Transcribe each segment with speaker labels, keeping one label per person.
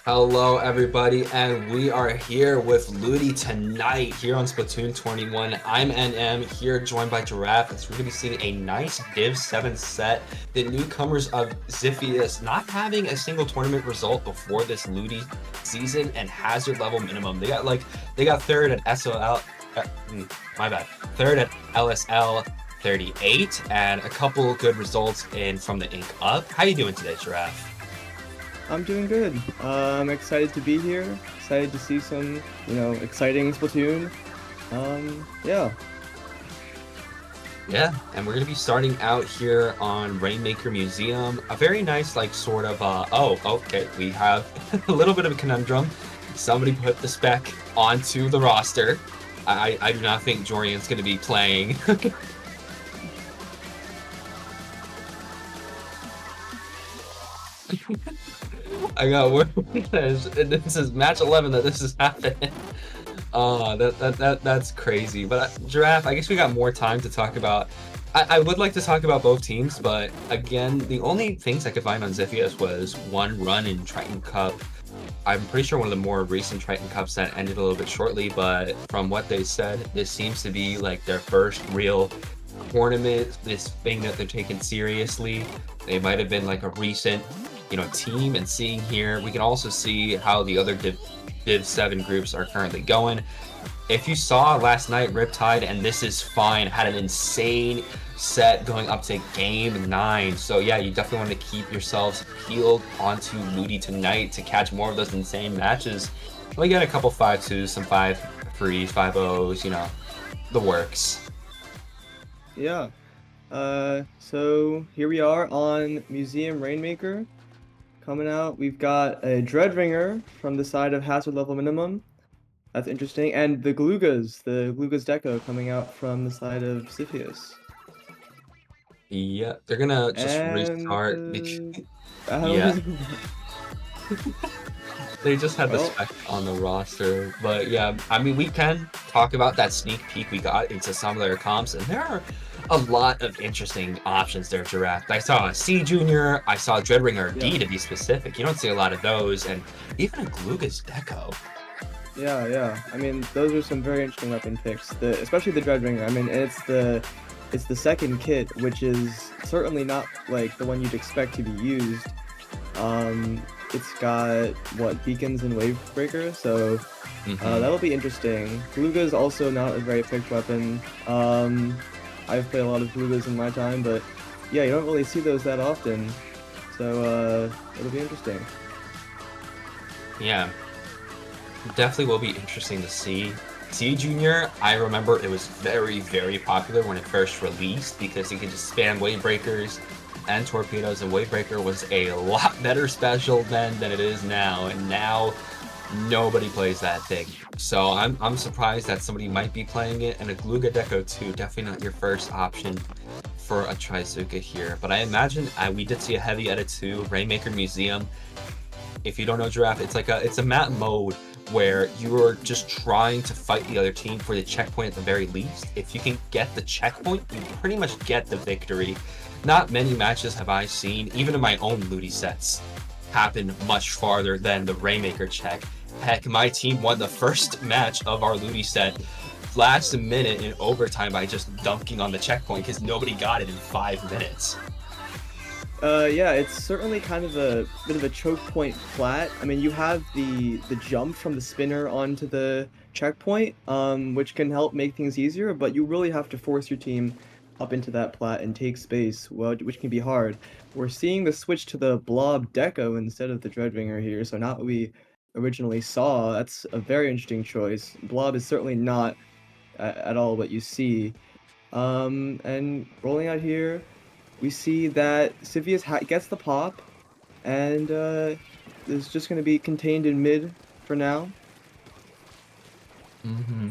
Speaker 1: Hello everybody, and we are here with Ludi tonight here on Splatoon 21. I'm NM here, joined by Giraffe, as we're going to be seeing a nice Div 7 set. The newcomers of Ziphius not having a single tournament result before this Ludi season and hazard level minimum. They got third at SOL, third at LSL 38 and a couple good results in from the Ink Up. How you doing today, Giraffe?
Speaker 2: I'm doing good. I'm excited to be here. Excited to see some, exciting Splatoon. Yeah.
Speaker 1: Yeah, and we're gonna be starting out here on Rainmaker Museum. A very nice, okay, we have a little bit of a conundrum. Somebody put the spec onto the roster. I do not think Jorian's gonna be playing. I got word. This is match 11 that this is happening. That's crazy. But Giraffe, I guess we got more time to talk about I would like to talk about both teams, but again, the only things I could find on Ziphius was one run in Triton Cup. I'm pretty sure one of the more recent Triton Cups that ended a little bit shortly, but from what they said, this seems to be like their first real tournament, this thing that they're taking seriously. They might have been like a recent, team, and seeing here, we can also see how the other Div 7 groups are currently going. If you saw last night, Riptide and This Is Fine had an insane set going up to game 9. So yeah, you definitely want to keep yourselves peeled onto Ludi tonight to catch more of those insane matches. We get a couple 5-2s, some 5-3s, 5-0s, the works.
Speaker 2: Yeah. So here we are on Museum Rainmaker. Coming out, we've got a Dreadringer from the side of Hazard Level Minimum. That's interesting. And the Glugas Deco coming out from the side of Ziphius.
Speaker 1: Yeah, they're gonna just
Speaker 2: And
Speaker 1: restart.
Speaker 2: yeah.
Speaker 1: Yeah, they just had the
Speaker 2: Well,
Speaker 1: spec on the roster. But yeah, I mean, we can talk about that sneak peek we got into some of their comps, and there are a lot of interesting options there, Giraffe. I saw a C Junior, I saw Dreadringer D
Speaker 2: yeah.
Speaker 1: to be specific. You don't see a lot of those, and even a Glugas Deco.
Speaker 2: Yeah. I mean, those are some very interesting weapon picks. Especially the Dreadringer. I mean, it's the second kit, which is certainly not like the one you'd expect to be used. It's got what, beacons and wave breaker, so that'll be interesting. Gluga is also not a very picked weapon. I've played a lot of Glugas in my time, but yeah, you don't really see those that often. So it'll be interesting.
Speaker 1: Yeah, definitely will be interesting to see. C Junior, I remember it was very, very popular when it first released because you could just spam wave breakers and torpedoes, and wave breaker was a lot better special then than it is now, and now nobody plays that thing. So I'm surprised that somebody might be playing it, and a Gluga Deco too, definitely not your first option for a Trizuka here. But I imagine we did see a heavy edit too, Rainmaker Museum. If you don't know, Giraffe, it's a map mode where you're just trying to fight the other team for the checkpoint at the very least. If you can get the checkpoint, you pretty much get the victory. Not many matches have I seen, even in my own Ludi sets, happen much farther than the Rainmaker check. Heck, my team won the first match of our Ludi set last minute in overtime by just dunking on the checkpoint because nobody got it in 5 minutes.
Speaker 2: Yeah, it's certainly kind of a bit of a choke point flat. I mean, you have the jump from the spinner onto the checkpoint, which can help make things easier, but you really have to force your team up into that plat and take space, which can be hard. We're seeing the switch to the Blob Deco instead of the Dreadringer here, so not what we originally saw. That's a very interesting choice. Blob is certainly not at all what you see. And rolling out here, we see that Ziphius gets the pop, and is just going to be contained in mid for now.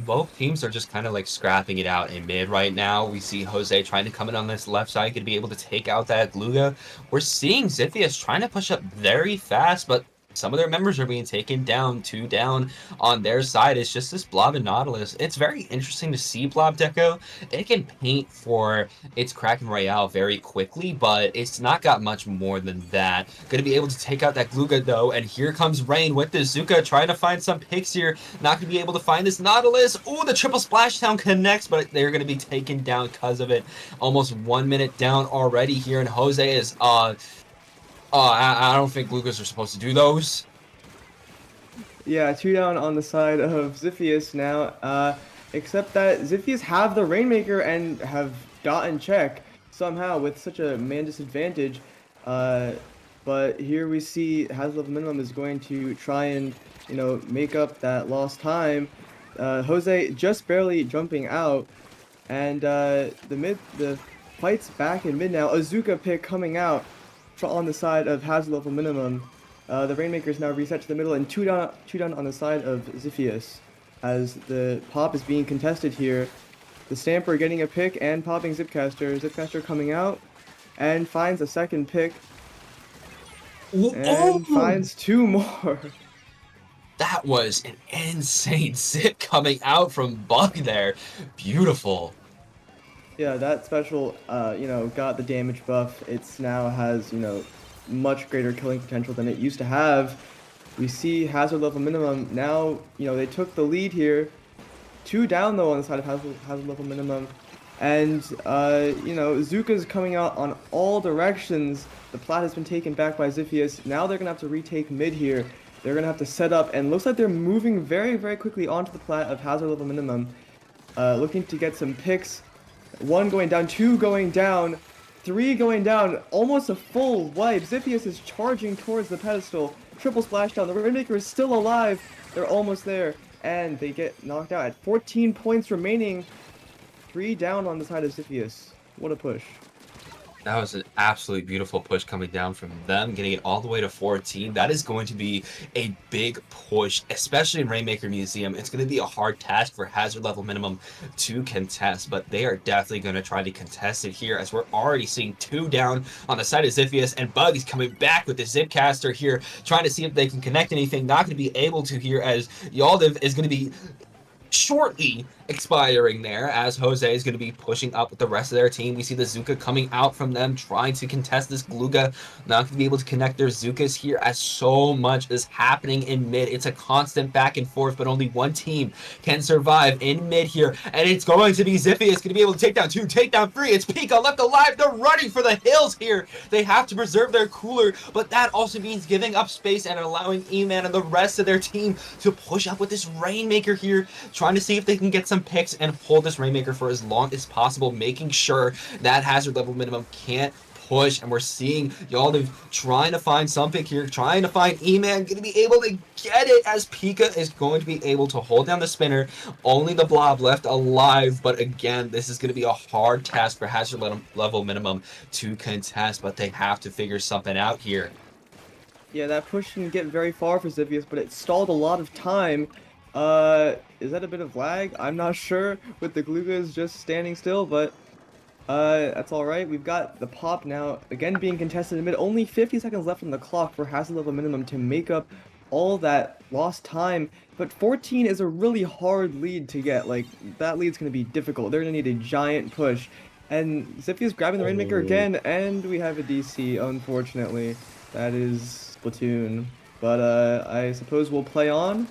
Speaker 1: Both teams are just kind of like scrapping it out in mid right now. We see Jose trying to come in on this left side, could be able to take out that Gluga. We're seeing Ziphius trying to push up very fast, but some of their members are being taken down, 2 down on their side. It's just this Blob and Nautilus. It's very interesting to see Blob Deco. It can paint for its Kraken Royale very quickly, but it's not got much more than that. Going to be able to take out that Gluga though, and here comes Rain with the Zuka trying to find some picks here. Not going to be able to find this Nautilus. Oh, the triple splashdown connects, but they're going to be taken down because of it. Almost 1 minute down already here, and Jose is I don't think Glugas are supposed to do those.
Speaker 2: Yeah, 2 down on the side of Ziphius now, except that Ziphius have the Rainmaker and have gotten check somehow with such a man disadvantage. But here we see Hazlev Minimum is going to try and, make up that lost time. Jose just barely jumping out, and the fight's back in mid now. Azuka pick coming out on the side of Hazlev Minimum. The Rainmaker is now reset to the middle, and 2 down on the side of Ziphius as the pop is being contested here. The Stamper getting a pick and popping Zipcaster. Zipcaster coming out and finds a second pick and finds 2 more.
Speaker 1: That was an insane zip coming out from Bug there. Beautiful.
Speaker 2: Yeah, that special, got the damage buff. It's now has, much greater killing potential than it used to have. We see hazard level minimum. Now, they took the lead here. Two down though on the side of hazard level minimum. And, Zuka's coming out on all directions. The plat has been taken back by Ziphius. Now they're going to have to retake mid here. They're going to have to set up, and looks like they're moving very, very quickly onto the plat of hazard level minimum. Looking to get some picks. One going down, two going down, three going down, almost a full wipe. Ziphius is charging towards the pedestal. Triple splashdown. The Rainmaker is still alive. They're almost there. And they get knocked out at 14 points remaining. 3 down on the side of Ziphius. What a push.
Speaker 1: That was an absolutely beautiful push coming down from them, getting it all the way to 14. That is going to be a big push, especially in Rainmaker Museum. It's going to be a hard task for hazard level minimum to contest, but they are definitely going to try to contest it here, as we're already seeing 2 down on the side of Ziphius, and Bug is coming back with the Zipcaster here, trying to see if they can connect anything. Not going to be able to here, as Yaldiv is going to be shortly expiring there, as Jose is going to be pushing up with the rest of their team. We see the Zuka coming out from them, trying to contest this Gluga. Not going to be able to connect their Zukas here, as so much is happening in mid. It's a constant back and forth, but only one team can survive in mid here, and it's going to be Zippy. It's going to be able to take down 2, take down 3. It's Pika left alive. They're running for the hills here. They have to preserve their cooler, but that also means giving up space and allowing E-Man and the rest of their team to push up with this Rainmaker here, trying to see if they can get some picks and hold this Rainmaker for as long as possible, making sure that hazard level minimum can't push. And we're seeing Yaldiv trying to find something here, trying to find E-Man, going to be able to get it, as Pika is going to be able to hold down the spinner. Only the Blob left alive, but again, this is going to be a hard task for hazard level minimum to contest, but they have to figure something out here.
Speaker 2: Yeah, that push didn't get very far for Ziphius, but it stalled a lot of time. Is that a bit of lag? I'm not sure, with the Glugas just standing still, but that's alright. We've got the pop now, again being contested in mid. Only 50 seconds left on the clock for hazard level minimum to make up all that lost time, but 14 is a really hard lead to get. Like, that lead's going to be difficult. They're going to need a giant push. And Ziphius grabbing the Rainmaker again, and we have a DC, unfortunately. That is Splatoon. But I suppose we'll play on.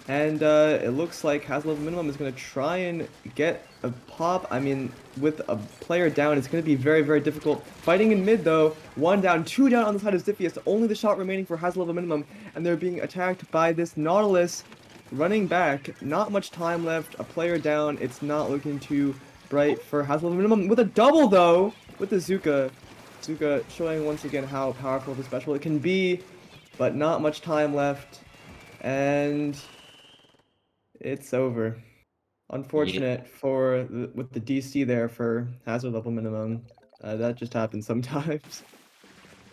Speaker 2: And it looks like hazard level minimum is going to try and get a pop. I mean, with a player down, it's going to be very, very difficult. Fighting in mid, though. 1 down, 2 down on the side of Ziphius. Only the shot remaining for hazard level minimum. And they're being attacked by this Nautilus running back. Not much time left. A player down. It's not looking too bright for hazard level minimum. With a double, though, with the Zuka. Zuka showing once again how powerful the special it can be. But not much time left. And it's over. Unfortunate for with the DC there for hazard level minimum. That just happens sometimes.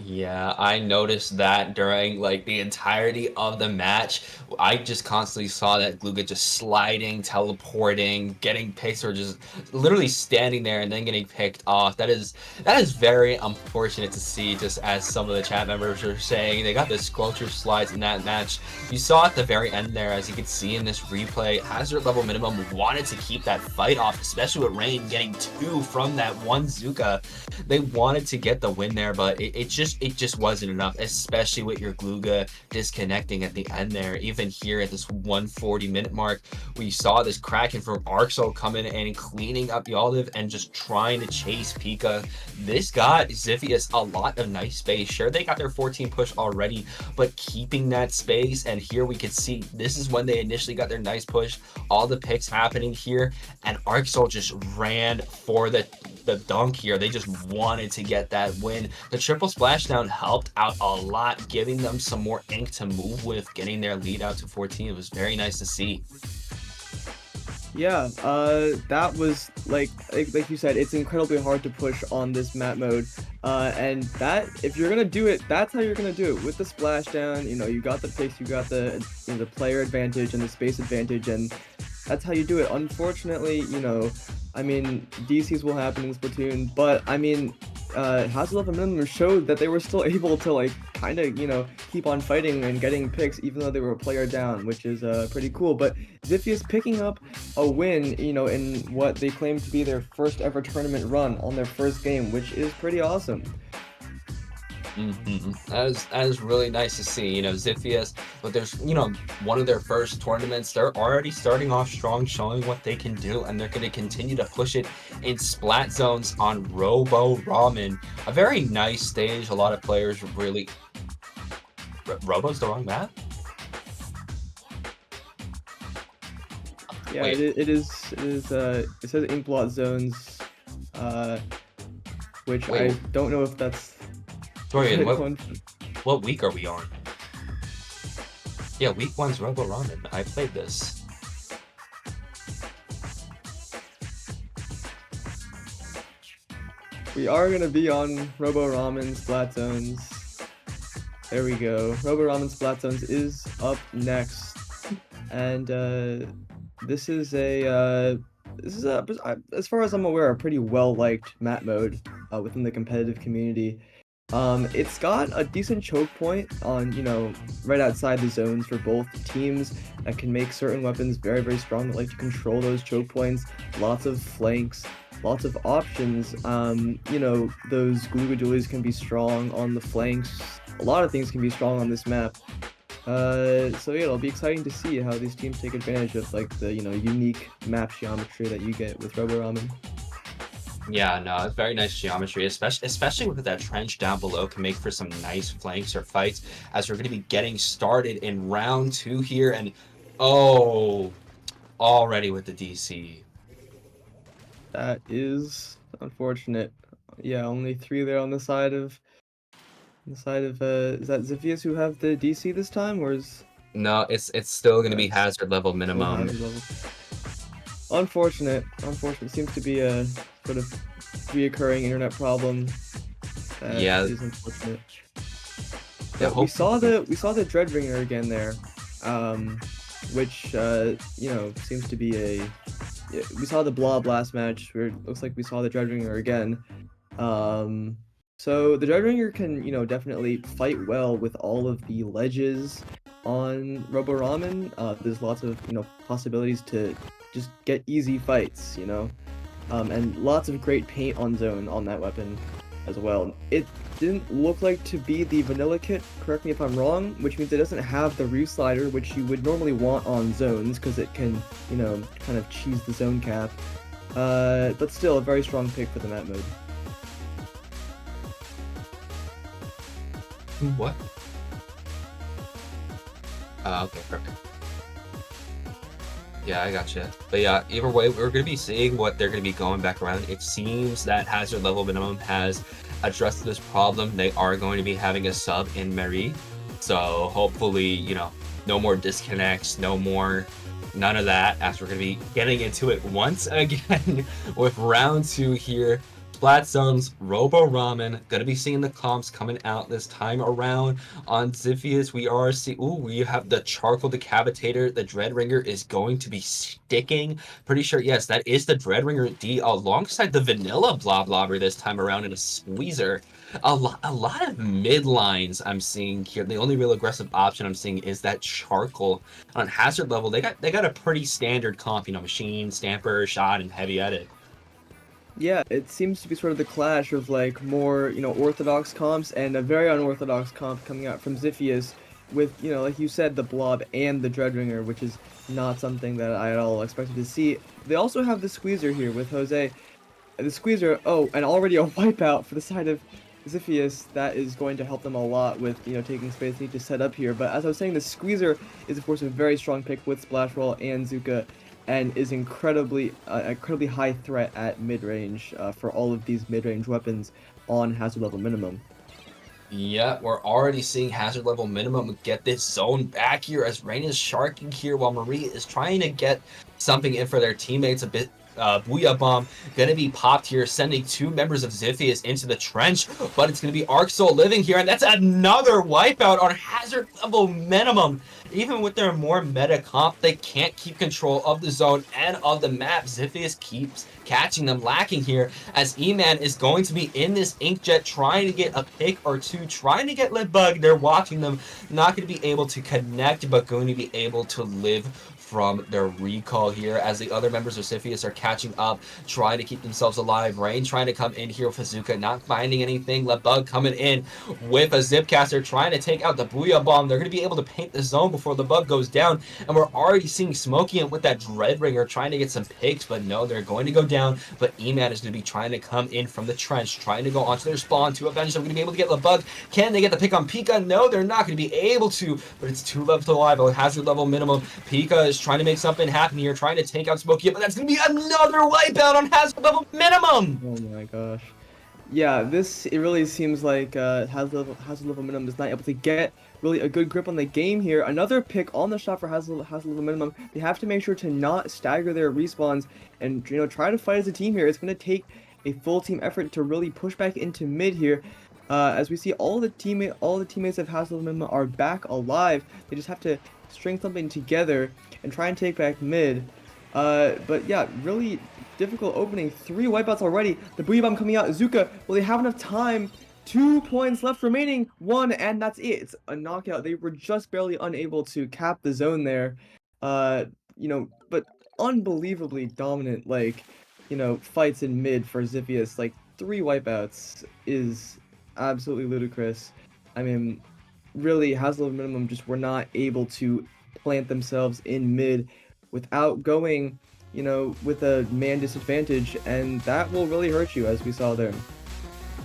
Speaker 1: Yeah, I noticed that during like the entirety of the match. I just constantly saw that Gluga just sliding, teleporting, getting picked, or just literally standing there and then getting picked off. That is very unfortunate to see, just as some of the chat members are saying. They got the squelcher slides in that match. You saw at the very end there, as you can see in this replay, hazard level minimum wanted to keep that fight off, especially with Rain getting 2 from that one Zuka. They wanted to get the win there, but it just wasn't enough, especially with your Gluga disconnecting at the end there. Even here at this 140-minute mark, we saw this Kraken from Arxel coming and cleaning up Yaldiv and just trying to chase Pika. This got Ziphius a lot of nice space. Sure, they got their 14 push already, but keeping that space, and here we could see this is when they initially got their nice push. All the picks happening here, and Arxel just ran for the dunk here. They just wanted to get that win. The triple splashdown helped out a lot, giving them some more ink to move with, getting their lead out to 14. It was very nice to see.
Speaker 2: Yeah, that was like you said, it's incredibly hard to push on this map mode, and that, if you're gonna do it, that's how you're gonna do it, with the splashdown. You got the picks, you got the the player advantage and the space advantage, and that's how you do it. Unfortunately, I mean, DCs will happen in Splatoon, but I mean, Hazard level minimum showed that they were still able to like kind of keep on fighting and getting picks even though they were a player down, which is pretty cool. But Xiphius picking up a win, in what they claim to be their first ever tournament run on their first game, which is pretty awesome.
Speaker 1: That is really nice to see. Xiphius, but there's one of their first tournaments. They're already starting off strong, showing what they can do, and they're going to continue to push it in Splat Zones on Robo Ramen. A very nice stage. A lot of players really. Robo's the wrong map.
Speaker 2: Yeah, it is. It says Inkblot Zones, which
Speaker 1: Wait.
Speaker 2: I don't know if that's.
Speaker 1: Dorian, what week are we on? Yeah, week 1's Robo Ramen. I played this.
Speaker 2: We are gonna be on Robo Ramen Splat Zones. There we go. Robo Ramen Splat Zones is up next, and this is as far as I'm aware, a pretty well liked map mode within the competitive community. It's got a decent choke point on, right outside the zones for both teams that can make certain weapons very, very strong that like to control those choke points. Lots of flanks, lots of options. Those Gloogadoolies can be strong on the flanks. A lot of things can be strong on this map. So yeah, it'll be exciting to see how these teams take advantage of like the, unique map geometry that you get with Robo Ramen.
Speaker 1: Yeah, no, it's very nice geometry, especially with that trench down below can make for some nice flanks or fights as we're going to be getting started in round 2 here. And already with the DC.
Speaker 2: That is unfortunate. Yeah, only 3 there on the side of is that Xiphius who have the DC this time, or is
Speaker 1: No, it's still going to be hazard level minimum.
Speaker 2: Hazard level. Unfortunate. Seems to be a sort of reoccurring internet problem.
Speaker 1: Yeah,
Speaker 2: it is unfortunate. Yeah, we saw the Dreadringer again there, which seems to be we saw the Blob last match where it looks like we saw the Dreadringer again. So the Dreadringer can definitely fight well with all of the ledges on Robo Ramen. There's lots of possibilities to just get easy fights, and lots of great paint on zone on that weapon as well. It didn't look like to be the vanilla kit, correct me if I'm wrong, which means it doesn't have the roof slider, which you would normally want on zones because it can, kind of cheese the zone cap. But still a very strong pick for the map mode.
Speaker 1: What? Okay, perfect. Yeah, I gotcha. But yeah, either way, we're going to be seeing what they're going to be going back around. It seems that hazard level minimum has addressed this problem. They are going to be having a sub in Marie. So hopefully, no more disconnects, none of that, as we're going to be getting into it once again with round 2 here. Splat Zones, Robo Ramen, gonna be seeing the comps coming out this time around on Xiphius. We have the Charcoal Decapitator. The Dreadringer is going to be sticking. Pretty sure, yes, that is the Dreadringer D alongside the Vanilla Bloblobber this time around in a Squeezer. A lot of mid lines I'm seeing here. The only real aggressive option I'm seeing is that Charcoal. On hazard level, they got a pretty standard comp, Machine, Stamper, Shot, and Heavy Edit.
Speaker 2: Yeah, it seems to be sort of the clash of like more, orthodox comps and a very unorthodox comp coming out from Xiphius with, like you said, the Blob and the Dreadringer, which is not something that I at all expected to see. They also have the Squeezer here with Jose. The Squeezer, and already a wipeout for the side of Xiphius. That is going to help them a lot with, taking space they need to set up here. But as I was saying, the Squeezer is, of course, a very strong pick with Splash Roll and Zuka, and is incredibly high threat at mid-range for all of these mid-range weapons on hazard level minimum.
Speaker 1: Yeah, we're already seeing hazard level minimum get this zone back here as Rain is sharking here while Marie is trying to get something in for their teammates a bit. Booyah Bomb gonna be popped here, sending 2 members of Xiphius into the trench, but it's gonna be Arc Soul living here, and that's another wipeout on hazard level minimum. Even with their more meta comp, they can't keep control of the zone and of the map. Xiphias keeps catching them lacking here, as E-Man is going to be in this Inkjet trying to get a pick or two, trying to get Libug. They're watching them, not going to be able to connect, but going to be able to live from their recall here, as the other members of Xiphias are catching up, trying to keep themselves alive. Rain trying to come in here with Hazuka, not finding anything. Lebug coming in with a Zipcaster, trying to take out the Booyah Bomb. They're going to be able to paint the zone before Lebug goes down, and we're already seeing Smokey with that Dread Ringer trying to get some picks, but no, they're going to go down. But E-Man is going to be trying to come in from the trench, trying to go onto their spawn to avenge them. Going to be able to get Lebug. Can they get the pick on Pika? No, they're not going to be able to, but it's 2 levels alive, a hazard level minimum. Pika is trying to make something happen here, trying to take out Smokey, but that's going to be another wipeout on hazard level minimum!
Speaker 2: Oh my gosh. Yeah, it really seems like hazard level minimum is not able to get really a good grip on the game here. Another pick on the shot for hazard level minimum. They have to make sure to not stagger their respawns and try to fight as a team here. It's going to take a full team effort to really push back into mid here. As we see, all the teammates of hazard level minimum are back alive. They just have to string something together and try and take back mid. But yeah, really difficult opening. 3 wipeouts already. The Booyah Bomb coming out. Zuka, will they have enough time? 2 points left remaining. 1, and that's it. It's a knockout. They were just barely unable to cap the zone there. But unbelievably dominant, fights in mid for Xiphias. 3 wipeouts is absolutely ludicrous. I mean, really, Hazard minimum just were not able to plant themselves in mid without going, with a man disadvantage, and that will really hurt you, as we saw there.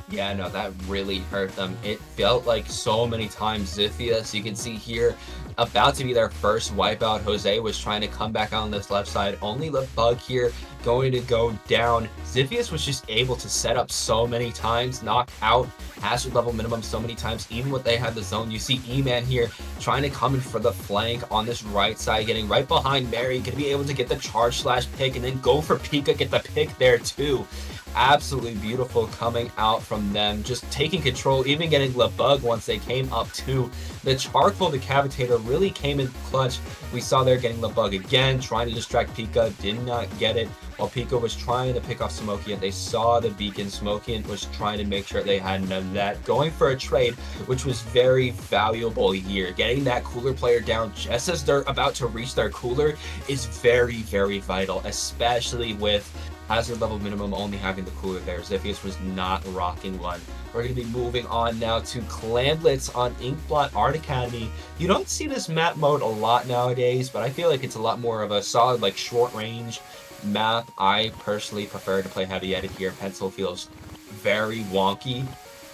Speaker 1: Yeah, no, that really hurt them. It felt like so many times Xiphias, you can see here, about to be their first wipeout. Jose was trying to come back on this left side. Only Lebug here going to go down. Xiphias was just able to set up so many times, knock out hazard level minimum so many times, even when they had the zone. You see E-Man here trying to come in for the flank on this right side, getting right behind Mary, going to be able to get the charge slash pick and then go for Pika, get the pick there too. Absolutely beautiful coming out from them, just taking control, even getting Lebug once they came up to the Charcoal Decapitator really came in clutch. We saw there getting Lebug again, trying to distract Pika, did not get it, while Pika was trying to pick off Smokey, and they saw the beacon. Smokey was trying to make sure they had none of that, going for a trade, which was very valuable here. Getting that cooler player down just as they're about to reach their cooler is very, very vital, especially with hazard level minimum only having the cooler there. Xiphias was not rocking one. We're going to be moving on now to Clanblitz on Inkblot Art Academy. You don't see this map mode a lot nowadays, but I feel like it's a lot more of a solid, short range map. I personally prefer to play heavy edit here. Pencil feels very wonky,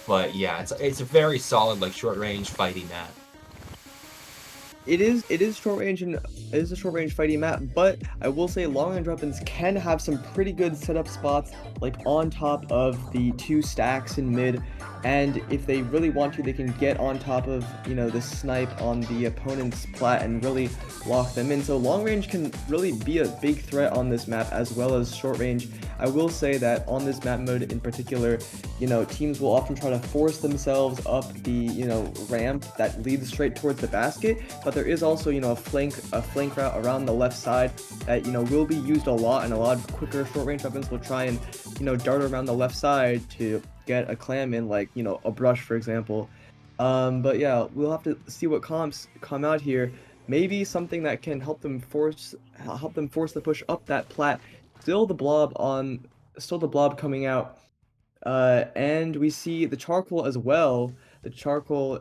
Speaker 1: but yeah, it's a very solid, short range fighting map.
Speaker 2: It is short range, and it is a short range fighting map, but I will say long range weapons can have some pretty good setup spots, on top of the 2 stacks in mid, and if they really want to, they can get on top of the snipe on the opponent's plat and really lock them in. So long range can really be a big threat on this map, as well as short range. I will say that on this map mode in particular, teams will often try to force themselves up the ramp that leads straight towards the basket, but there is also a flank route around the left side that will be used a lot, and a lot of quicker short range weapons will try and dart around the left side to get a clam in, a brush, for example. But yeah, we'll have to see what comps come out here. Maybe something that can help them force the push up that plat. Still the blob coming out. And we see the charcoal as well. The charcoal,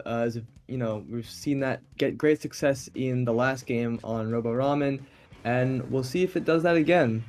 Speaker 2: we've seen that get great success in the last game on Robo Ramen, and we'll see if it does that again.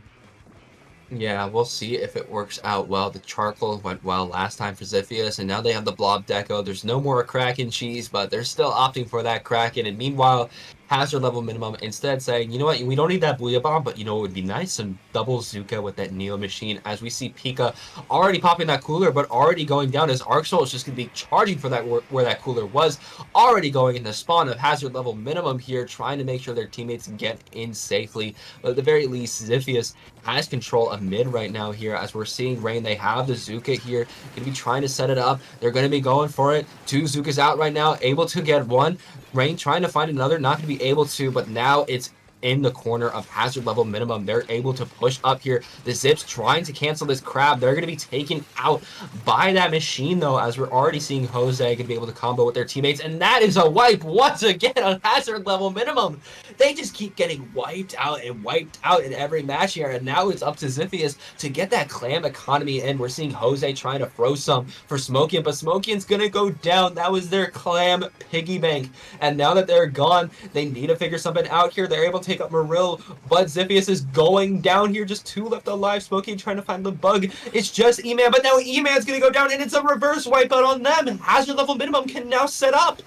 Speaker 1: Yeah, we'll see if it works out well. The charcoal went well last time for Xiphias, and now they have the blob deco. There's no more Kraken cheese, but they're still opting for that Kraken. And meanwhile, hazard level minimum instead saying, you know what, we don't need that Booyah Bomb, but it would be nice, some double Zuka with that Neo machine, as we see Pika already popping that cooler, but already going down, as Arc Soul is just going to be charging for that where that cooler was, already going in the spawn of hazard level minimum here, trying to make sure their teammates get in safely. But at the very least, Xiphias has control of mid right now here, as we're seeing Rain. They have the Zuka here, going to be trying to set it up. They're going to be going for it. 2 Zukas out right now, able to get one. Rain trying to find another, not going to be able to, but now it's in the corner of hazard level minimum. They're able to push up here. The Zips trying to cancel this crab. They're going to be taken out by that machine, though, as we're already seeing Jose going to be able to combo with their teammates. And that is a wipe once again on hazard level minimum. They just keep getting wiped out in every match here. And now it's up to Ziphius to get that clam economy in. We're seeing Jose trying to throw some for Smokian, but Smokian's going to go down. That was their clam piggy bank. And now that they're gone, they need to figure something out here. They're able to take up Maril, but Ziphius is going down here. Just 2 left alive. Smoky trying to find the bug. It's just E-Man, but now E-Man's going to go down, and it's a reverse wipeout on them. Hazard level minimum can now set up.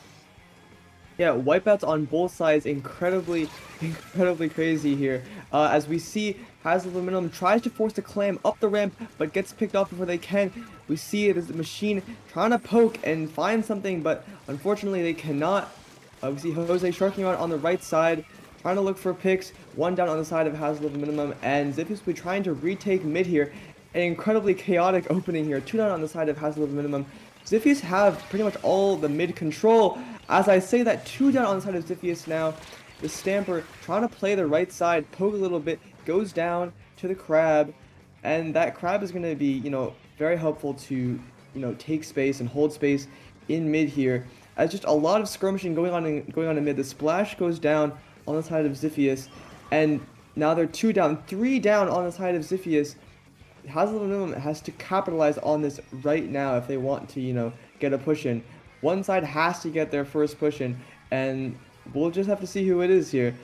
Speaker 2: Yeah, wipeouts on both sides, incredibly crazy here. As we see, Hazard level minimum tries to force the clam up the ramp, but gets picked off before they can. We see it as the machine trying to poke and find something, but unfortunately they cannot. We see Jose sharking around on the right side, trying to look for picks. 1 down on the side of hazard level minimum, and Ziphius will be trying to retake mid here. An incredibly chaotic opening here. 2 down on the side of hazard level minimum. Ziphius have pretty much all the mid control. As I say that, 2 down on the side of Ziphius now. The Stamper trying to play the right side, poke a little bit, goes down to the crab, and that crab is going to be, very helpful to, take space and hold space in mid here. As just a lot of skirmishing going on in mid. The splash goes down on the side of Ziphius, and now they're 2 down, 3 down on the side of Ziphius. Hazard level minimum has to capitalize on this right now if they want to, get a push in. One side has to get their first push in, and we'll just have to see who it is here.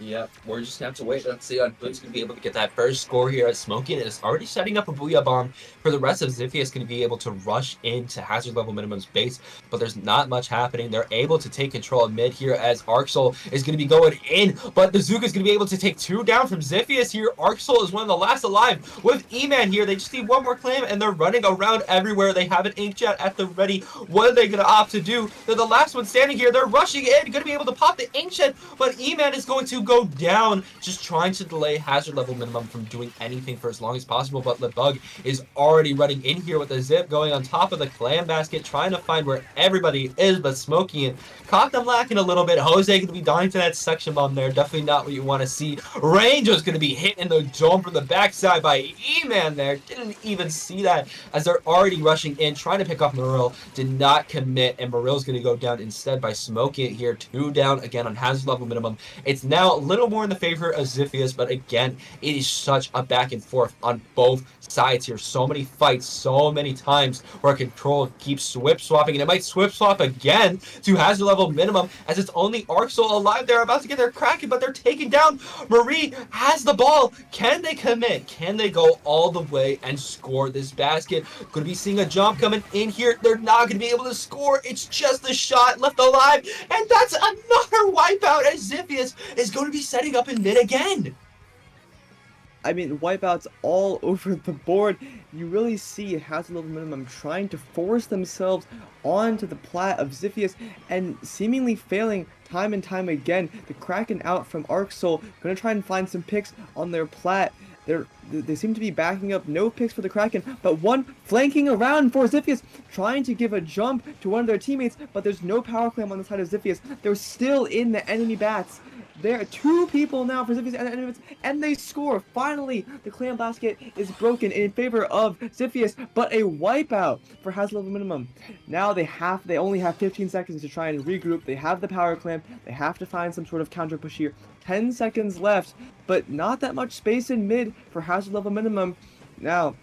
Speaker 1: Yep, we're just going to have to wait and see on who's going to be able to get that first score here. As Smoking is already setting up a Booyah Bomb for the rest of Ziphius going to be able to rush into hazard level minimum's base, but there's not much happening. They're able to take control of mid here as Arxol is going to be going in, but the Zuka is going to be able to take 2 down from Ziphius here. Arxol is one of the last alive with E-Man here. They just need 1 more clam, and they're running around everywhere. They have an Inkjet at the ready. What are they going to opt to do? They're the last one standing here. They're rushing in, going to be able to pop the Inkjet, but E-Man is going to go down, just trying to delay hazard level minimum from doing anything for as long as possible. But the bug is already running in here with a zip going on top of the clam basket, trying to find where everybody is, but Smokey and caught them lacking a little bit. Jose going to be dying to that section bomb there. Definitely not what you want to see. Ranger's going to be hit in the dome from the backside by E-Man there. Didn't even see that as they're already rushing in, trying to pick off Maril. Did not commit, and Maril's going to go down instead by smoking it here. 2 down again on hazard level minimum. It's now a little more in the favor of Ziphius, but again, it is such a back and forth on both sides here. So many fights, so many times where control keeps swip swapping, and it might swip swap again to hazard level minimum as it's only Arxol alive. They're about to get their Kraken, but they're taken down. Marie has the ball. Can they commit? Can they go all the way and score this basket? Could be seeing a jump coming in here. They're not going to be able to score. It's just a shot left alive, and that's another wipeout as Ziphius is going to be setting up in mid again.
Speaker 2: I mean, wipeouts all over the board. You really see hazard level minimum trying to force themselves onto the plat of Ziphius and seemingly failing time and time again. The Kraken out from Arxol, gonna try and find some picks on their plat. They seem to be backing up, no picks for the Kraken, but one flanking around for Ziphius, trying to give a jump to one of their teammates, but there's no power clam on the side of Ziphius. They're still in the enemy bats. There are 2 people now for Ziphius, and they score. Finally, the clam basket is broken in favor of Ziphius, but a wipeout for hazard level minimum. Now they only have 15 seconds to try and regroup. They have the power clam. They have to find some sort of counter push here. 10 seconds left, but not that much space in mid for hazard level minimum. Now,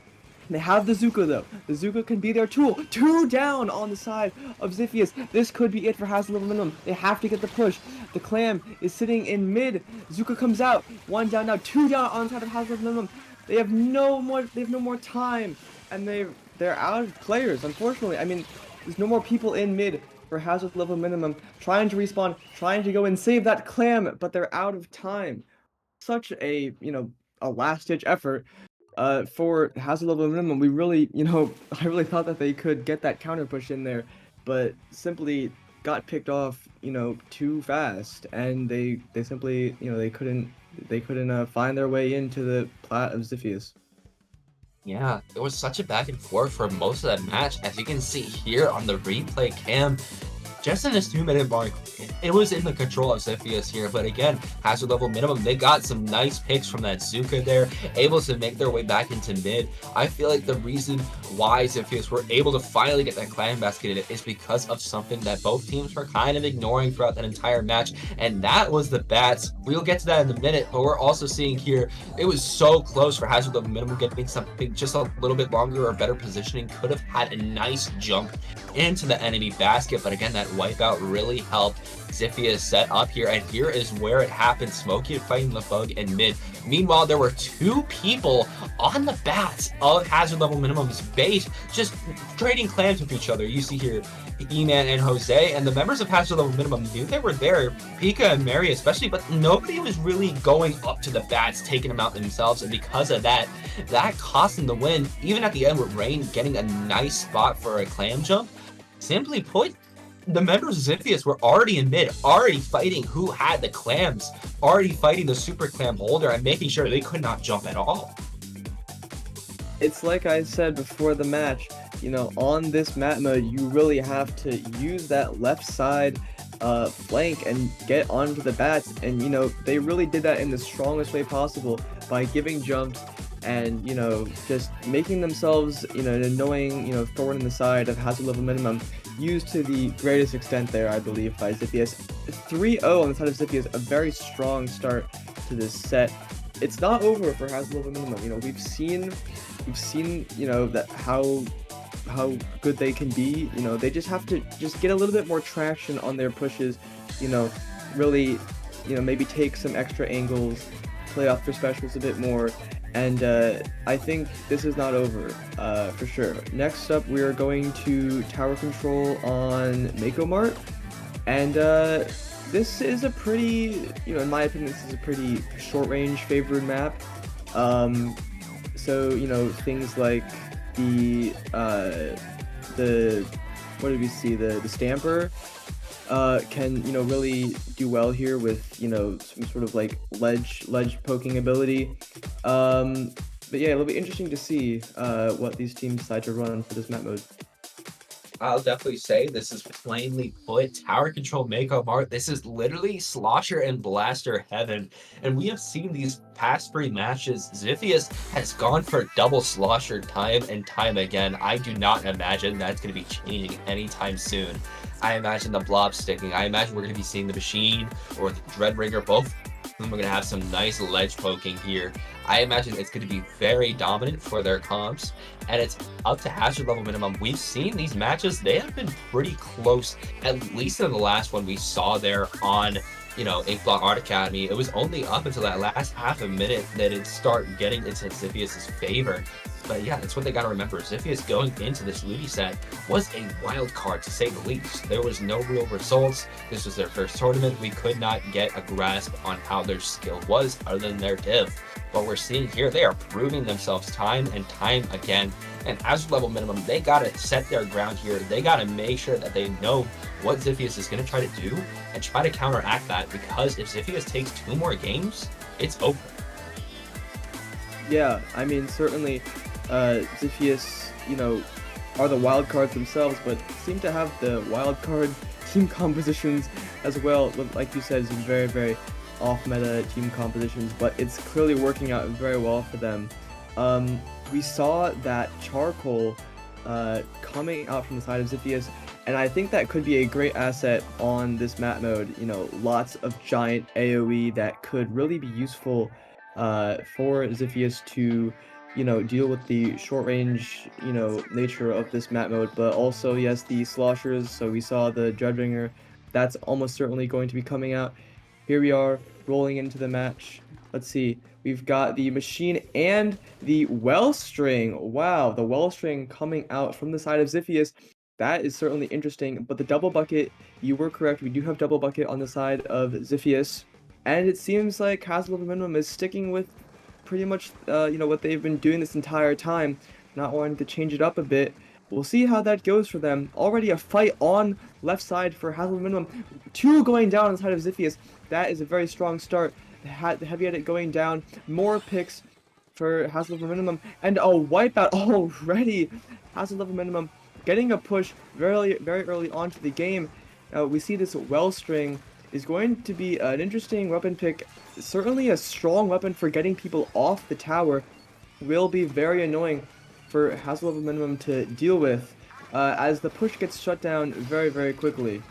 Speaker 2: they have the Zuka though. The Zuka can be their tool. 2 down on the side of Ziphius. This could be it for hazard level minimum. They have to get the push. The clam is sitting in mid. Zuka comes out. 1 down now. 2 down on the side of hazard level minimum. They have no more time, and they're out of players. Unfortunately, I mean, there's no more people in mid for hazard level minimum. Trying to respawn, trying to go and save that clam, but they're out of time. Such a a last ditch effort. For hazard level minimum, we really, I really thought that they could get that counter push in there, but simply got picked off, too fast, and they simply, they couldn't find their way into the plat of Ziphius.
Speaker 1: Yeah, there was such a back and forth for most of that match, as you can see here on the replay cam. just in this 2-minute mark, it was in the control of Xiphius here. But again, hazard level minimum, they got some nice picks from that Zuka there, able to make their way back into mid. I feel like the reason why Xiphius were able to finally get that clan basket in it is because of something that both teams were kind of ignoring throughout that entire match, and that was the bats. We'll get to that in a minute, but we're also seeing here, it was so close for hazard level minimum getting something just a little bit longer or better positioning. Could have had a nice jump into the enemy basket, but again, that wipeout really helped Xiphius set up here, and here is where it happened. Smokey fighting the bug in mid. Meanwhile, there were two people on the bats of hazard level minimum's base just trading clans with each other. You see here E-Man and Jose, and the members of hazard level minimum knew they were there, Pika and Mary especially, but nobody was really going up to the bats, taking them out themselves, and because of that, that cost them the win. Even at the end with Rain getting a nice spot for a clam jump, simply put, the members of Xiphius were already in mid, already fighting who had the clams, already fighting the super clam holder and making sure they could not jump at all.
Speaker 2: It's like I said before the match, you know, on this map mode, you really have to use that left side flank and get onto the bats, and you know, they really did that in the strongest way possible by giving jumps and, you know, just making themselves, you know, an annoying, you know, thorn in the side of hazard level minimum, used to the greatest extent there, I believe, by Xiphius. 3-0 on the side of Xiphius, a very strong start to this set. It's not over for hazard level minimum. You know, we've seen, you know, that how good they can be. You know, they just have to just get a little bit more traction on their pushes. You know, really, you know, maybe take some extra angles, play off their specials a bit more. And I think this is not over, for sure. Next up, we are going to tower control on Mako Mart. And this is a pretty, you know, in my opinion, this is a pretty short-range favored map. So, you know, things like the what did we see? The Stamper can, you know, really do well here with, you know, some sort of like ledge poking ability. But yeah, it'll be interesting to see what these teams decide to run for this map mode.
Speaker 1: I'll definitely say this is plainly put tower control Mako Mart. This is literally slosher and blaster heaven, and we have seen these past 3 matches. Xiphius has gone for double slosher time and time again. I do not imagine that's going to be changing anytime soon. I imagine the blob sticking. I imagine we're going to be seeing the machine or the Dreadringer, both of them are going to have some nice ledge poking here. I imagine it's going to be very dominant for their comps, and it's up to hazard level minimum. We've seen these matches, they have been pretty close, at least in the last one we saw there on, you know, Inkblot Art Academy. It was only up until that last half a minute that it started getting into Xiphius' favor. But yeah, that's what they got to remember. Xiphius going into this Ludi set was a wild card, to say the least. There was no real results. This was their first tournament. We could not get a grasp on how their skill was other than their div. But we're seeing here, they are proving themselves time and time again. And hazard level minimum, they got to set their ground here. They got to make sure that they know what Xiphius is going to try to do and try to counteract that, because if Xiphius takes 2 more games, it's over.
Speaker 2: Yeah, I mean, certainly Xiphius, you know, are the wild cards themselves, but seem to have the wild card team compositions as well. Like you said, some very, very off-meta team compositions, but it's clearly working out very well for them. We saw that Charcoal coming out from the side of Xiphius, and I think that could be a great asset on this map mode. You know, lots of giant AoE that could really be useful for Xiphius to, you know, deal with the short range, you know, nature of this map mode, but also, yes, the sloshers. So we saw the Dreadringer, that's almost certainly going to be coming out. Here we are rolling into the match. Let's see, we've got the machine and the Wellstring. Wow, the Wellstring coming out from the side of Xiphius. That is certainly interesting, but the double bucket, you were correct, we do have double bucket on the side of Xiphius, and it seems like hazard level minimum is sticking with pretty much, you know, what they've been doing this entire time, not wanting to change it up a bit. We'll see how that goes for them. Already a fight on left side for hazard minimum. 2 going down on the side of Xiphius. That is a very strong start. The heavy edit going down. More picks for hazard level minimum, and a wipeout already. Hazard level minimum getting a push very, very early onto the game. We see this Wellstring is going to be an interesting weapon pick, certainly a strong weapon for getting people off the tower. Will be very annoying for Hassle Level Minimum to deal with, as the push gets shut down very, very quickly.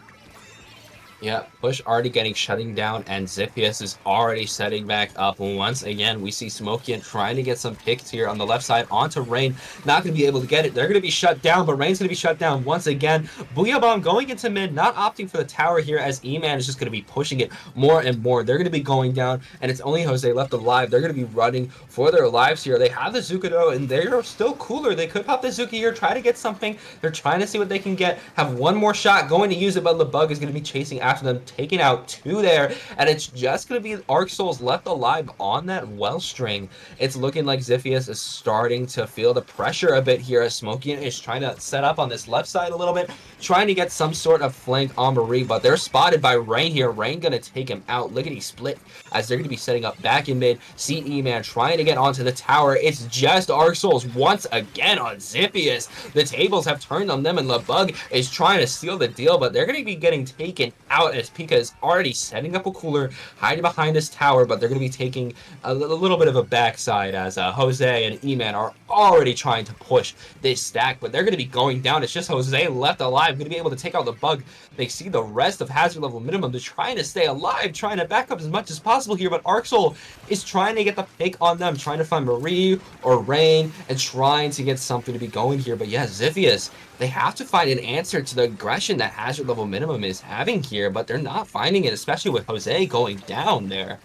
Speaker 1: Yeah, push already getting shutting down, and Ziphius is already setting back up. Once again, we see Smokian trying to get some picks here on the left side onto Rain. Not going to be able to get it. They're going to be shut down, but Rain's going to be shut down once again. Booyah Bomb going into mid, not opting for the tower here, as E-Man is just going to be pushing it more and more. They're going to be going down, and it's only Jose left alive. They're going to be running for their lives here. They have the Zuko, and they're still cooler. They could pop the Zuki here, try to get something. They're trying to see what they can get. Have one more shot, going to use it, but LeBug is going to be chasing after them, taking out two there, and it's just going to be Arc Souls left alive on that Wellstring. It's looking like Ziphius is starting to feel the pressure a bit here, as Smokian is trying to set up on this left side a little bit, trying to get some sort of flank on Marie, but they're spotted by Rain here. Rain going to take him out. Lickety split, as they're going to be setting up back in mid. CE Man trying to get onto the tower. It's just Arc Souls once again on Ziphius. The tables have turned on them, and LeBug is trying to steal the deal, but they're going to be getting taken out, as Pika is already setting up a cooler, hiding behind this tower, but they're going to be taking a little bit of a backside, as Jose and E-Man are already trying to push this stack, but they're going to be going down. It's just Jose left alive, going to be able to take out the bug. They see the rest of Hazard Level Minimum. They're trying to stay alive, trying to back up as much as possible here, but Arxol is trying to get the pick on them, trying to find Marie or Rain, and trying to get something to be going here. But yeah, Ziphius, they have to find an answer to the aggression that Hazard Level Minimum is having here, but they're not finding it, especially with Jose going down there.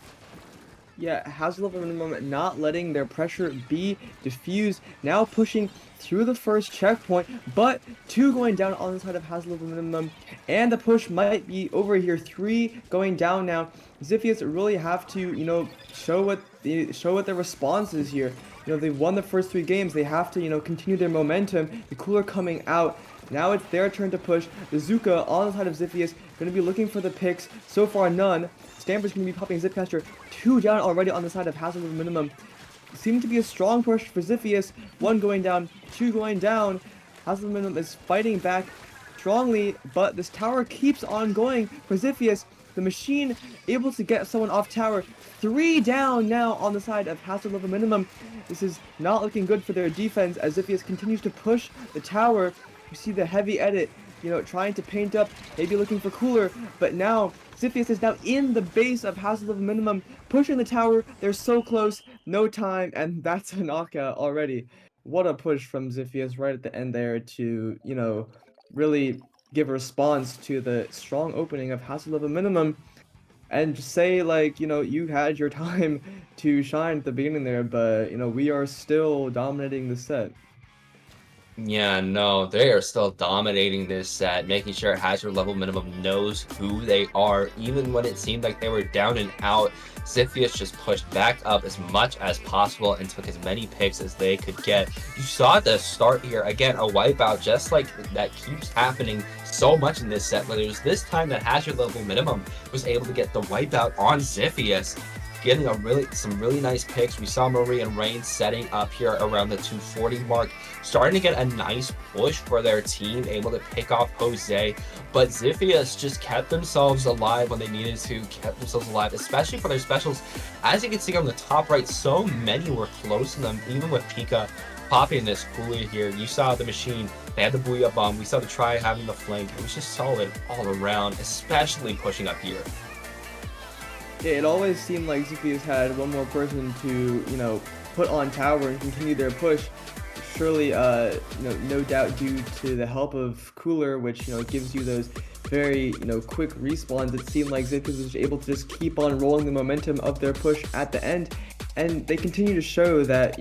Speaker 2: Yeah, Hazard Level Minimum not letting their pressure be diffused, now pushing through the first checkpoint, but 2 going down on the side of Hazard Level Minimum, and the push might be over here. 3 going down now. Ziphius really have to, show what their response is here. They've won the first 3 games. They have to, continue their momentum. The cooler coming out. Now it's their turn to push. The Zuka on the side of Ziphius, going to be looking for the picks. So far, none. Stamper's going to be popping Zipcaster. 2 down already on the side of Hazard Level Minimum. Seemed to be a strong push for Ziphius. 1 going down, 2 going down. Hazard Level Minimum is fighting back strongly, but this tower keeps on going for Ziphius. The machine able to get someone off tower. 3 down now on the side of Hazard Level Minimum. This is not looking good for their defense, as Ziphius continues to push the tower. You see the heavy edit, trying to paint up, maybe looking for cooler, but now Ziphius is now in the base of Hazard Level Minimum, pushing the tower. They're so close, no time, and that's a knockout already. What a push from Ziphius right at the end there to, really give a response to the strong opening of Hazard Level Minimum, and just say, like, you had your time to shine at the beginning there, but, we are still dominating the set.
Speaker 1: Yeah, no, they are still dominating this set, making sure Hazard Level Minimum knows who they are. Even when it seemed like they were down and out, Ziphius just pushed back up as much as possible and took as many picks as they could get. You saw at the start here, again, a wipeout just like that keeps happening so much in this set, but it was this time that Hazard Level Minimum was able to get the wipeout on Ziphius, getting some really nice picks. We saw Marie and Rain setting up here around the 240 mark, starting to get a nice push for their team, able to pick off Jose, but Ziphius just kept themselves alive when they needed to, kept themselves alive, especially for their specials. As you can see on the top right, so many were close to them, even with Pika popping this cooler here. You saw the machine, they had the Booyah Bomb, we saw the try having the flank. It was just solid all around, especially pushing up here.
Speaker 2: Yeah, it always seemed like Ziphius had one more person to, put on tower and continue their push. Surely, no doubt due to the help of Cooler, which, gives you those very, quick respawns. It seemed like Ziphius was able to just keep on rolling the momentum of their push at the end. And they continue to show that,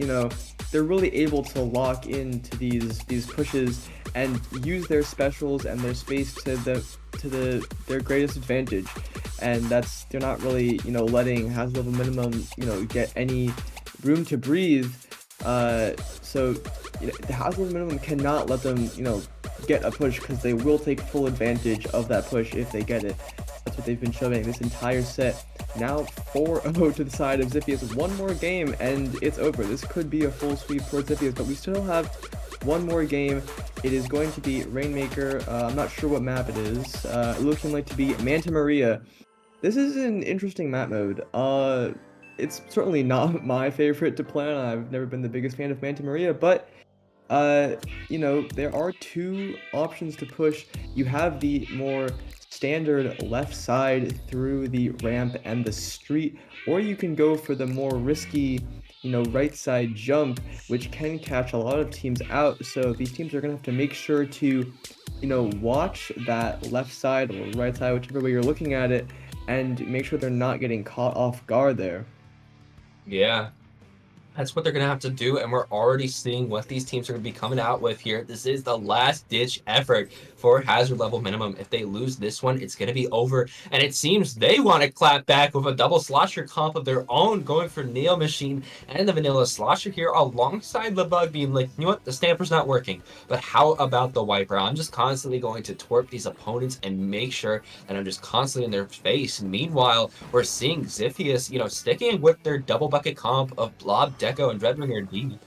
Speaker 2: they're really able to lock into these pushes and use their specials and their space to their greatest advantage. And they're not really, letting Hazard Level Minimum, get any room to breathe. So the Hazard Level Minimum cannot let them, get a push, because they will take full advantage of that push if they get it. That's what they've been showing this entire set. Now 4-0 to the side of Ziphius. One more game and it's over. This could be a full sweep towards Ziphius, but we still have one more game. It is going to be Rainmaker. I'm not sure what map it is. Looking like to be Manta Maria. This is an interesting map mode. It's certainly not my favorite to play on. I've never been the biggest fan of Manta Maria, but there are two options to push. You have the more standard left side through the ramp and the street, or you can go for the more risky, right side jump, which can catch a lot of teams out. So these teams are gonna have to make sure to, watch that left side or right side, whichever way you're looking at it, and make sure they're not getting caught off guard there.
Speaker 1: Yeah, that's what they're going to have to do, and we're already seeing what these teams are going to be coming out with here. This is the last-ditch effort for hazard level minimum. If they lose this one, it's going to be over, and it seems they want to clap back with a double slosher comp of their own, going for Neo Machine and the Vanilla Slosher here alongside the Bug, being like, you know what, the Stamper's not working, but how about the Wiper? I'm just constantly going to twerp these opponents and make sure that I'm just constantly in their face. Meanwhile, we're seeing Xiphius, sticking with their double bucket comp of Blob, Deco, and Dreadringer D.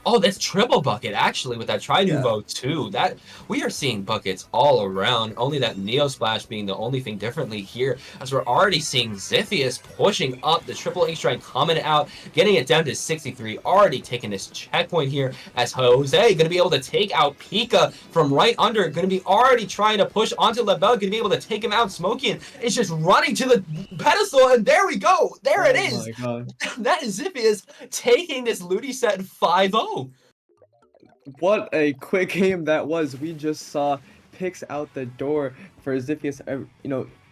Speaker 1: Oh, that's triple bucket, actually, with that Tri-Nuvo, too. That we are seeing buckets all around, only that Neo Splash being the only thing differently here, as we're already seeing Xiphius pushing up the triple H-Strike, coming out, getting it down to 63, already taking this checkpoint here, as Jose going to be able to take out Pika from right under, going to be already trying to push onto Lebel, going to be able to take him out. Smoking is just running to the pedestal, and there we go. There it is.
Speaker 2: My God.
Speaker 1: That is Xiphius taking this Ludi set 5-0.
Speaker 2: What a quick game that was. We just saw picks out the door for Xiphius,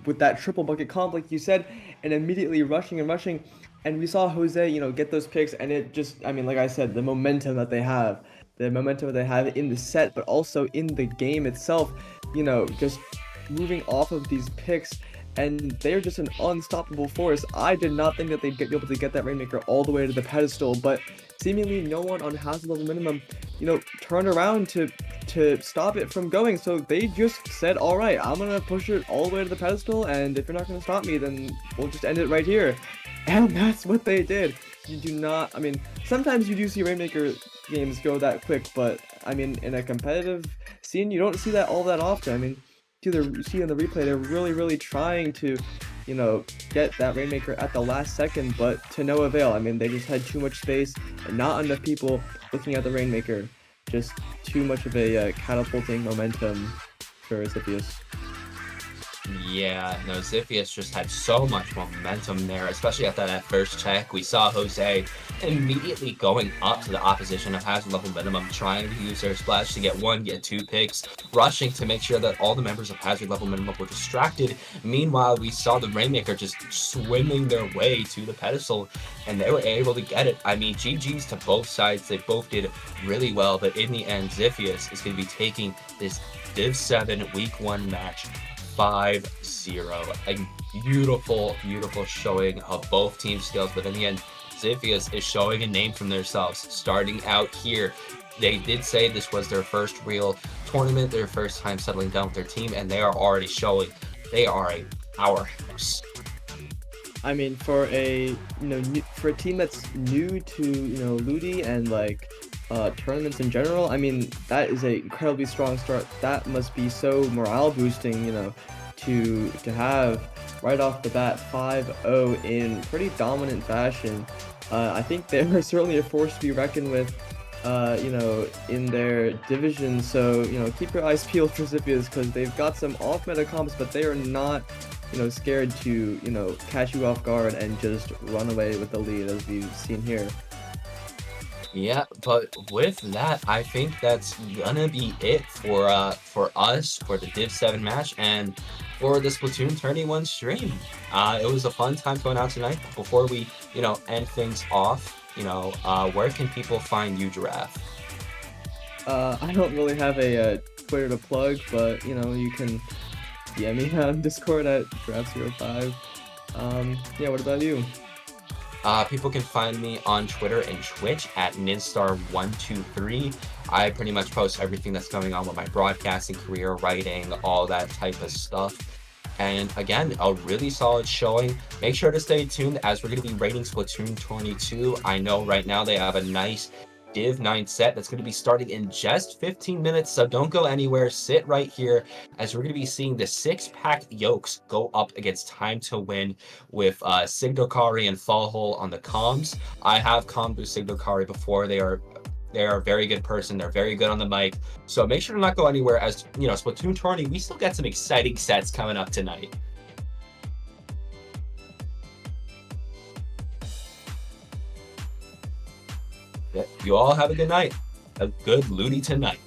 Speaker 2: with that triple bucket comp, like you said, and immediately rushing and rushing. And we saw Jose, get those picks, and it just, like I said, the momentum that they have in the set, but also in the game itself, just moving off of these picks. And they're just an unstoppable force. I did not think that they'd be able to get that Rainmaker all the way to the pedestal, but seemingly no one on hazard level minimum, turned around to stop it from going. So they just said, all right, I'm gonna push it all the way to the pedestal, and if you're not gonna stop me, then we'll just end it right here. And that's what they did. You do not, sometimes you do see Rainmaker games go that quick, but in a competitive scene, you don't see that all that often. You see in the replay, they're really trying to, get that Rainmaker at the last second, but to no avail. They just had too much space and not enough people looking at the Rainmaker. Just too much of a catapulting momentum for Xiphius.
Speaker 1: Yeah, no, Xiphius just had so much momentum there, especially after that first check. We saw Jose immediately going up to the opposition of hazard level minimum, trying to use their splash to get one, get two picks, rushing to make sure that all the members of hazard level minimum were distracted. Meanwhile, we saw the Rainmaker just swimming their way to the pedestal, and they were able to get it. GG's to both sides. They both did really well, but in the end, Xiphius is going to be taking this Div 7 Week 1 match 5-0. A beautiful showing of both team skills, but in the end, Xiphius is showing a name from themselves. Starting out here, they did say this was their first real tournament, their first time settling down with their team, and they are already showing they are a powerhouse.
Speaker 2: For a for a team that's new to Ludi and tournaments in general, that is a incredibly strong start. That must be so morale boosting, to have right off the bat 5-0 in pretty dominant fashion. I think they're certainly a force to be reckoned with, in their division. So, keep your eyes peeled for Xiphius, because they've got some off-meta comps, but they are not, scared to, catch you off guard and just run away with the lead, as we've seen here.
Speaker 1: Yeah, but with that, I think that's gonna be it for us for the Div 7 match and for the SplatoonTourney1 stream. It was a fun time going out tonight. Before we, end things off, where can people find you, Giraffe?
Speaker 2: I don't really have a Twitter to plug, but you can DM me on Discord at Giraffe05. What about you?
Speaker 1: People can find me on Twitter and Twitch at Ninstar123. I pretty much post everything that's going on with my broadcasting career, writing, all that type of stuff. And again, a really solid showing. Make sure to stay tuned as we're going to be rating SplatoonTourney2. I know right now they have a nice Div 9 set that's going to be starting in just 15 minutes, so don't go anywhere. Sit right here as we're going to be seeing the 6-pack yokes go up against Time to Win with Signokari and Fallhole on the comms. I have commed with Signokari before. They are a very good person. They're very good on the mic. So make sure to not go anywhere as, you know, Splatoon Tourney, we still got some exciting sets coming up tonight. Yeah, you all have a good night. A good Ludi tonight.